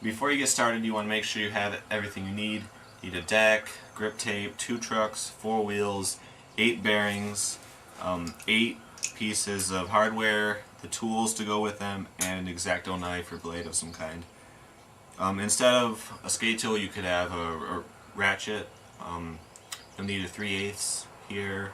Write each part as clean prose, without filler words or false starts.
before you get started, you want to make sure you have everything you need. You need a deck, grip tape, 2 trucks, 4 wheels, 8 bearings, 8 pieces of hardware, the tools to go with them, and an X-Acto knife or blade of some kind. Instead of a skate tool, you could have a ratchet. You'll need a 3/8 here.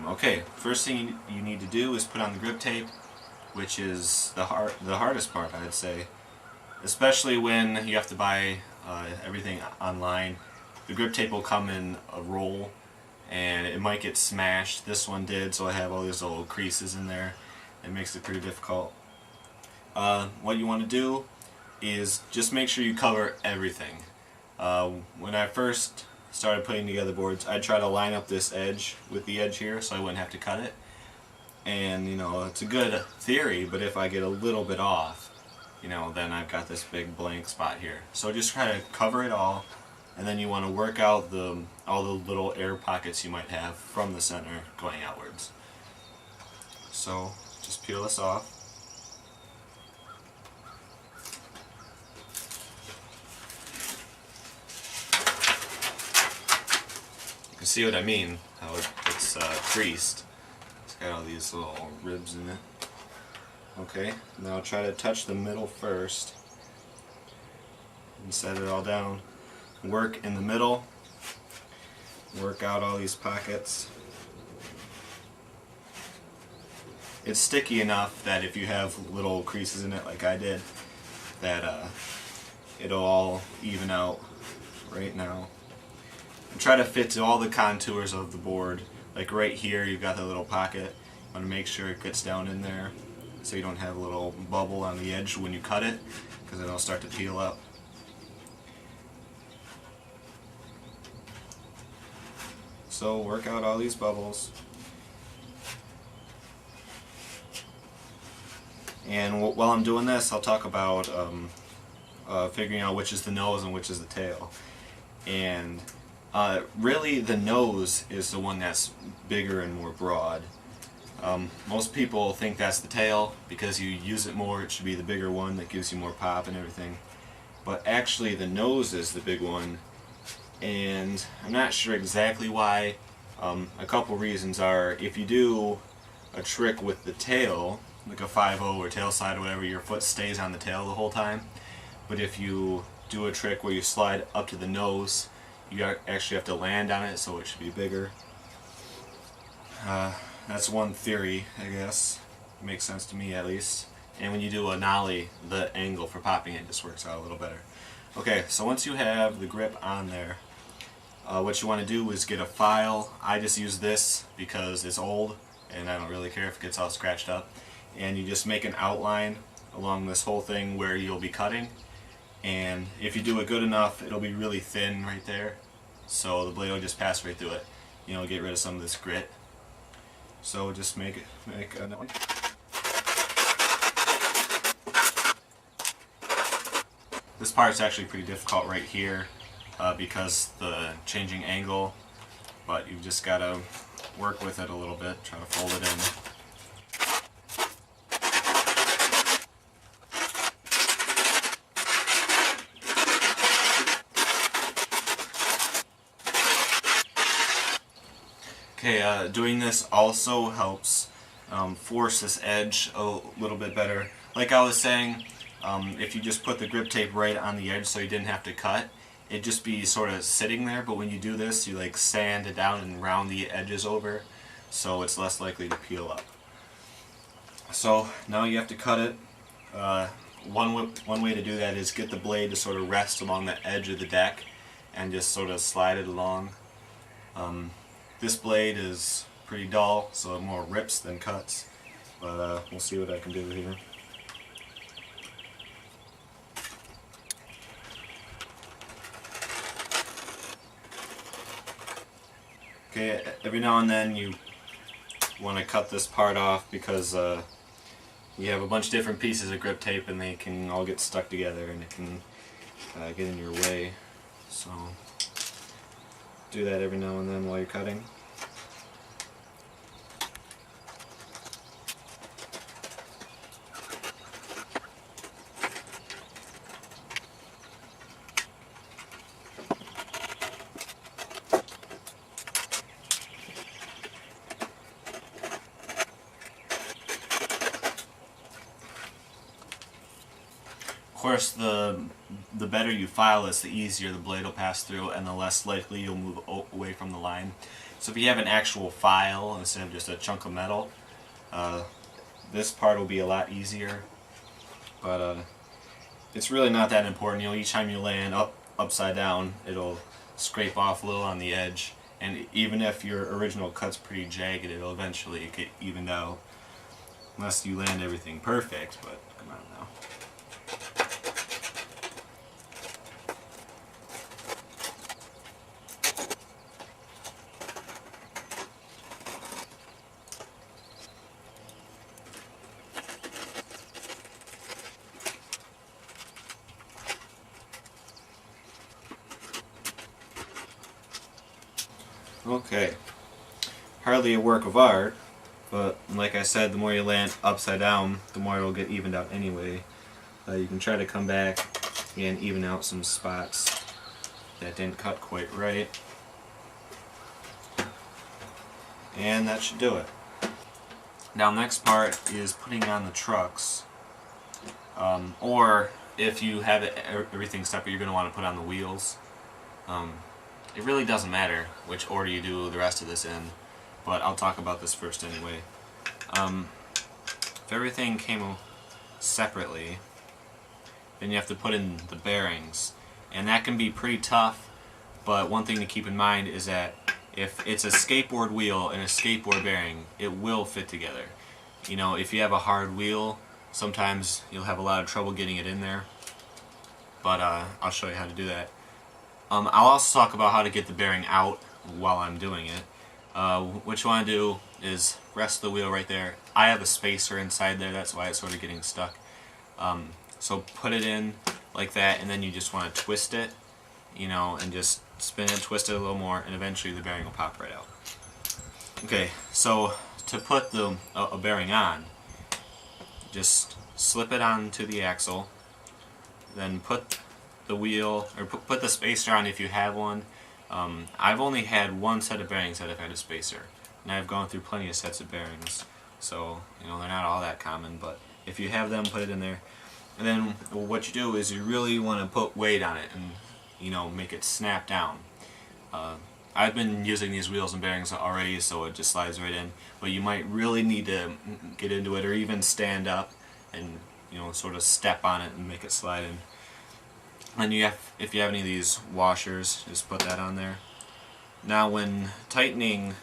Okay, first thing you need to do is put on the grip tape, which is the hardest part, I'd say. Especially when you have to buy everything online. The grip tape will come in a roll, and it might get smashed. This one did, so I have all these little creases in there. It makes it pretty difficult. What you want to do is just make sure you cover everything. When I first started putting together boards, I'd try to line up this edge with the edge here so I wouldn't have to cut it. And, you know, it's a good theory, but if I get a little bit off, you know, then I've got this big blank spot here. So just try to cover it all, and then you want to work out all the little air pockets you might have from the center going outwards. So just peel this off. You can see what I mean, how it's creased. It's got all these little ribs in it. Okay, now try to touch the middle first and set it all down. Work in the middle, work out all these pockets. It's sticky enough that if you have little creases in it like I did, that it'll all even out right now. And try to fit to all the contours of the board. Like right here you've got the little pocket. You want to make sure it gets down in there so you don't have a little bubble on the edge when you cut it, because it'll start to peel up. So work out all these bubbles. And while I'm doing this, I'll talk about figuring out which is the nose and which is the tail. And really the nose is the one that's bigger and more broad. Most people think that's the tail because you use it more. It should be the bigger one that gives you more pop and everything. But actually the nose is the big one, and I'm not sure exactly why. A couple reasons are, if you do a trick with the tail, like a 5-0 or tail slide or whatever, your foot stays on the tail the whole time. But if you do a trick where you slide up to the nose, you actually have to land on it, so it should be bigger. That's one theory, I guess. It makes sense to me, at least. And when you do a nollie, the angle for popping it just works out a little better. Okay, so once you have the grip on there, what you want to do is get a file. I just use this because it's old and I don't really care if it gets all scratched up. And you just make an outline along this whole thing where you'll be cutting. And if you do it good enough, it'll be really thin right there, so the blade will just pass right through it. You know, get rid of some of this grit. So just make a note. This part's actually pretty difficult right here because the changing angle, but you've just got to work with it a little bit, try to fold it in. Okay, doing this also helps force this edge a little bit better. Like I was saying, if you just put the grip tape right on the edge so you didn't have to cut, it'd just be sort of sitting there, but when you do this, you like sand it down and round the edges over, so it's less likely to peel up. So now you have to cut it. One way to do that is get the blade to sort of rest along the edge of the deck and just sort of slide it along. This blade is pretty dull, so it more rips than cuts, but we'll see what I can do here. Okay, every now and then you want to cut this part off because you have a bunch of different pieces of grip tape and they can all get stuck together and it can get in your way. So do that every now and then while you're cutting. course, the better you file this, the easier the blade will pass through and the less likely you'll move away from the line. So if you have an actual file instead of just a chunk of metal, this part will be a lot easier. But it's really not that important. You know, each time you land upside down, it'll scrape off a little on the edge, and even if your original cut's pretty jagged, it'll eventually get evened out, unless you land everything perfect. But come on now. Okay, hardly a work of art, but like I said, the more you land upside down, the more it'll get evened out anyway. You can try to come back and even out some spots that didn't cut quite right. And that should do it. Now, next part is putting on the trucks. Or if you have everything separate, you're going to want to put on the wheels. It really doesn't matter which order you do the rest of this in, but I'll talk about this first anyway. If everything came separately, then you have to put in the bearings, and that can be pretty tough, but one thing to keep in mind is that if it's a skateboard wheel and a skateboard bearing, it will fit together. You know, if you have a hard wheel, sometimes you'll have a lot of trouble getting it in there, but I'll show you how to do that. I'll also talk about how to get the bearing out while I'm doing it. What you want to do is rest the wheel right there. I have a spacer inside there, that's why it's sort of getting stuck. So put it in like that, and then you just want to twist it, you know, and just spin it, twist it a little more, and eventually the bearing will pop right out. Okay, so to put a bearing on, just slip it onto the axle, then put the wheel, or put the spacer on if you have one. I've only had one set of bearings that have had a spacer, and I've gone through plenty of sets of bearings, so you know they're not all that common, but if you have them, put it in there. And then what you do is you really want to put weight on it and, you know, make it snap down. I've been using these wheels and bearings already, so it just slides right in, but you might really need to get into it or even stand up and, you know, sort of step on it and make it slide in. And if you have any of these washers, just put that on there. Now, when tightening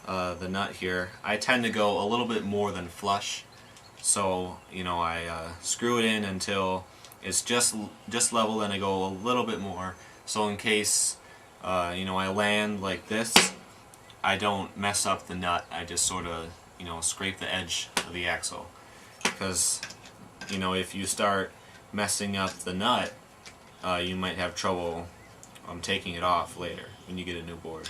the nut here, I tend to go a little bit more than flush. So, you know, I screw it in until it's just level, and I go a little bit more. So in case, you know, I land like this, I don't mess up the nut. I just sort of, you know, scrape the edge of the axle. Because, you know, if you start messing up the nut, you might have trouble taking it off later when you get a new board.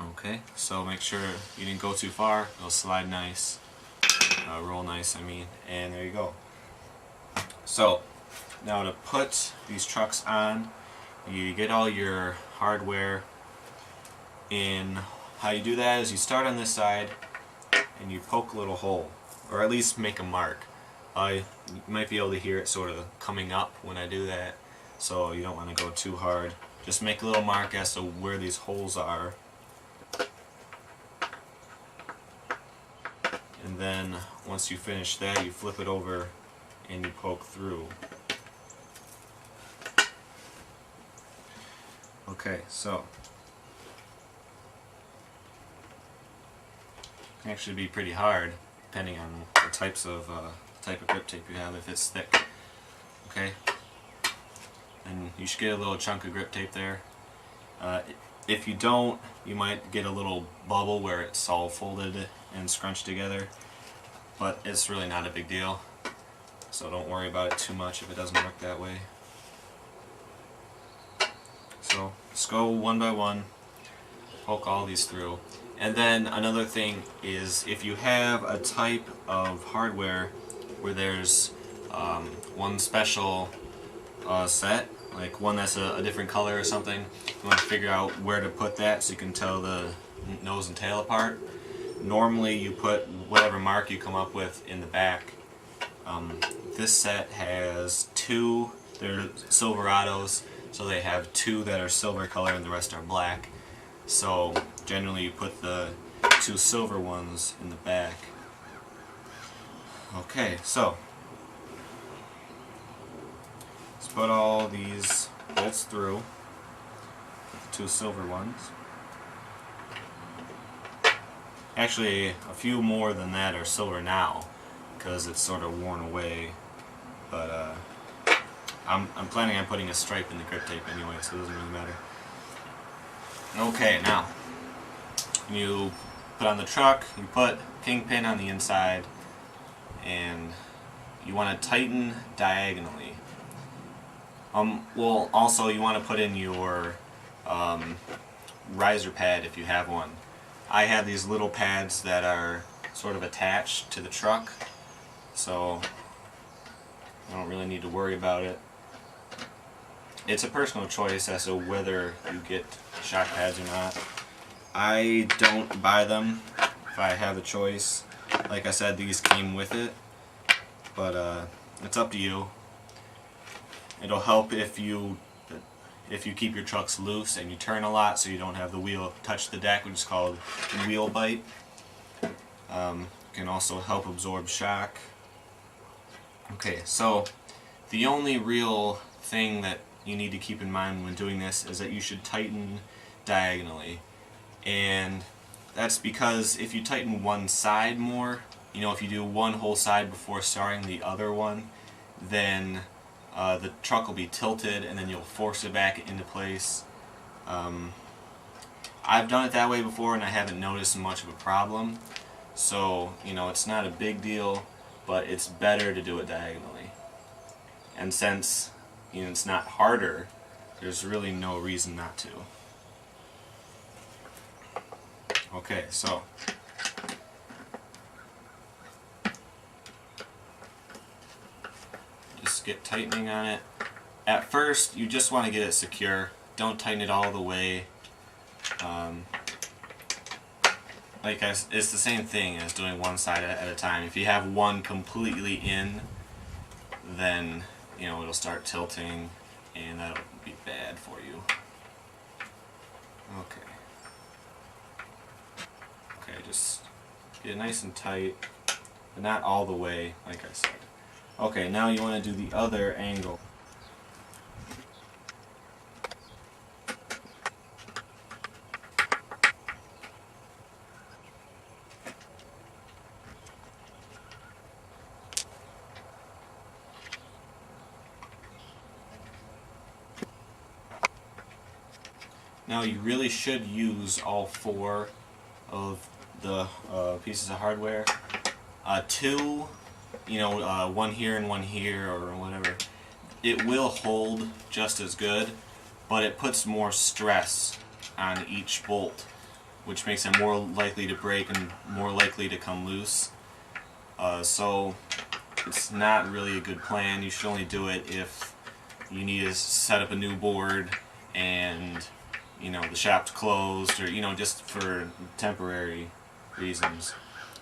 Okay, so make sure you didn't go too far. It'll slide nice, roll nice, I mean, and there you go. So now to put these trucks on, you get all your hardware in. How you do that is you start on this side and you poke a little hole, or at least make a mark. You might be able to hear it sort of coming up when I do that, so you don't want to go too hard. Just make a little mark as to where these holes are, and then once you finish that, you flip it over and you poke through. Okay, so it can actually be pretty hard depending on the type of grip tape you have, if it's thick. Okay, and you should get a little chunk of grip tape there. If you don't, you might get a little bubble where it's all folded and scrunched together, but it's really not a big deal, so don't worry about it too much if it doesn't work that way. So just go one by one, poke all these through. And then another thing is, if you have a type of hardware where there's one special set, like one that's a different color or something, you want to figure out where to put that so you can tell the nose and tail apart. Normally you put whatever mark you come up with in the back, This set has two, they're Silverados, so they have two that are silver color and the rest are black. So generally you put the two silver ones in the back. Okay, so let's put all these bolts through, the two silver ones. Actually, a few more than that are silver now, because it's sort of worn away. But I'm planning on putting a stripe in the grip tape anyway, so it doesn't really matter. Okay, now you put on the truck, you put kingpin on the inside, and you want to tighten diagonally. Well, also you want to put in your riser pad if you have one. I have these little pads that are sort of attached to the truck, so I don't really need to worry about it. It's a personal choice as to whether you get shock pads or not. I don't buy them if I have a choice. Like I said, these came with it, but it's up to you. It'll help if you keep your trucks loose and you turn a lot so you don't have the wheel touch the deck, which is called wheel bite. Can also help absorb shock. Okay, so the only real thing that you need to keep in mind when doing this is that you should tighten diagonally. And that's because if you tighten one side more, you know, if you do one whole side before starting the other one, then the truck will be tilted and then you'll force it back into place. I've done it that way before and I haven't noticed much of a problem. So, you know, it's not a big deal, but it's better to do it diagonally. And since, you know, it's not harder, there's really no reason not to. Okay, so just get tightening on it. At first, you just want to get it secure. Don't tighten it all the way. It's the same thing as doing one side at a time. If you have one completely in, then, you know, it'll start tilting and that'll be bad for you. Okay. Okay, just get it nice and tight, but not all the way, like I said. Okay, now you want to do the other angle. Now you really should use all four of the pieces of hardware. Two, you know, one here and one here or whatever, it will hold just as good, but it puts more stress on each bolt, which makes it more likely to break and more likely to come loose. So it's not really a good plan. You should only do it if you need to set up a new board and, you know, the shop's closed, or, you know, just for temporary reasons.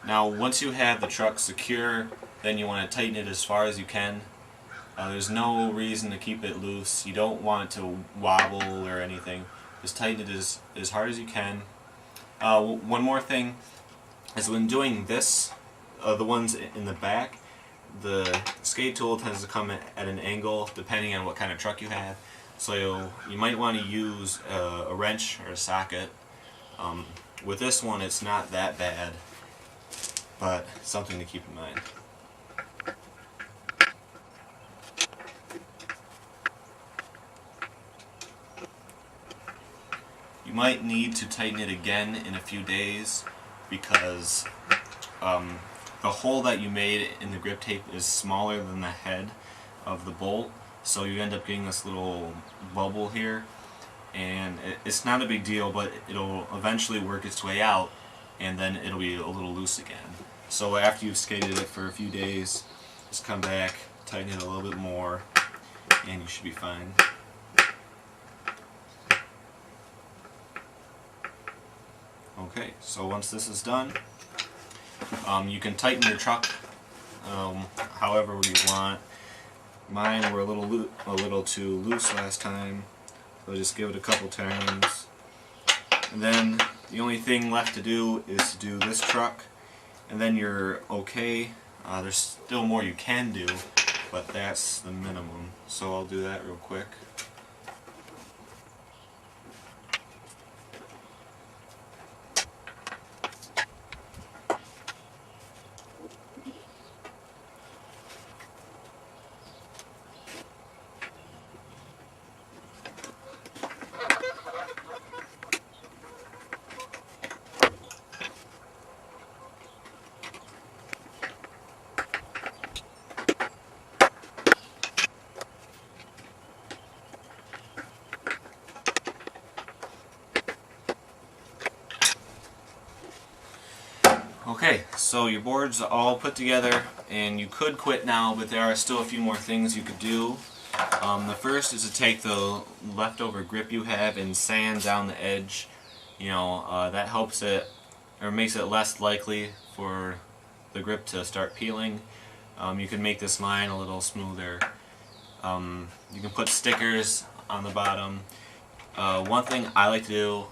Now, once you have the truck secure, then you want to tighten it as far as you can. There's no reason to keep it loose. You don't want it to wobble or anything. Just tighten it as hard as you can. One more thing is when doing this, the ones in the back, the skate tool tends to come at an angle depending on what kind of truck you have. So you might want to use a wrench or a socket. With this one, it's not that bad, but something to keep in mind. You might need to tighten it again in a few days because the hole that you made in the grip tape is smaller than the head of the bolt. So you end up getting this little bubble here, and it's not a big deal, but it'll eventually work its way out, and then it'll be a little loose again. So after you've skated it for a few days, just come back, tighten it a little bit more, and you should be fine. Okay, so once this is done, you can tighten your truck however you want. Mine were a little too loose last time, so just give it a couple turns. And then the only thing left to do is to do this truck, and then you're okay. There's still more you can do, but that's the minimum. So I'll do that real quick. Okay, so your board's all put together, and you could quit now, but there are still a few more things you could do. The first is to take the leftover grip you have and sand down the edge. That helps it, or makes it less likely for the grip to start peeling. You can make this line a little smoother. You can put stickers on the bottom. One thing I like to do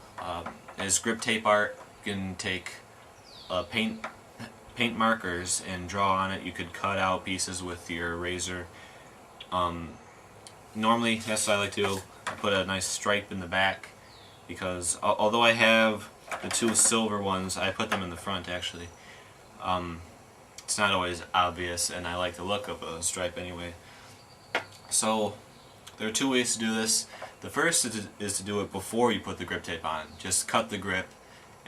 is grip tape art. You can take paint markers and draw on it. You could cut out pieces with your razor. Normally, that's what I like to do. I put a nice stripe in the back, because although I have the two silver ones, I put them in the front actually. It's not always obvious, and I like the look of a stripe anyway. So there are two ways to do this. The first is to do it before you put the grip tape on. Just cut the grip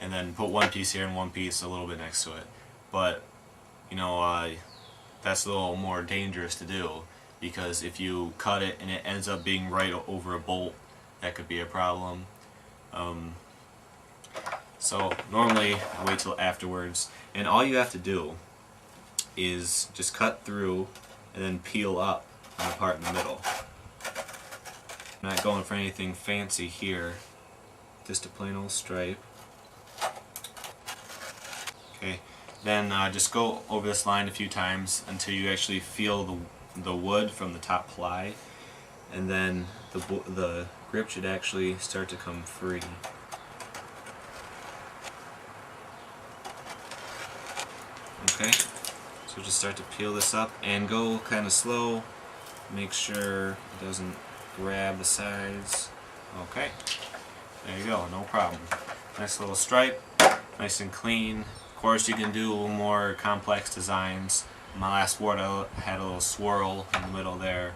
and then put one piece here and one piece a little bit next to it. But that's a little more dangerous to do, because if you cut it and it ends up being right over a bolt, that could be a problem. So normally I wait till afterwards, and all you have to do is just cut through and then peel up on the part in the middle. I'm not going for anything fancy here, just a plain old stripe. Okay, then just go over this line a few times until you actually feel the wood from the top ply, and then the grip should actually start to come free. Okay, so just start to peel this up and go kind of slow. Make sure it doesn't grab the sides. Okay, there you go, no problem. Nice little stripe, nice and clean. Of course, you can do a little more complex designs. My last board I had a little swirl in the middle there.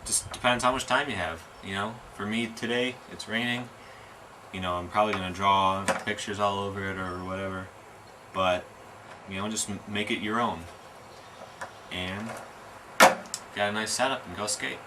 Just depends how much time you have. For me today, it's raining. I'm probably gonna draw pictures all over it or whatever. But just make it your own. And got a nice setup and go skate.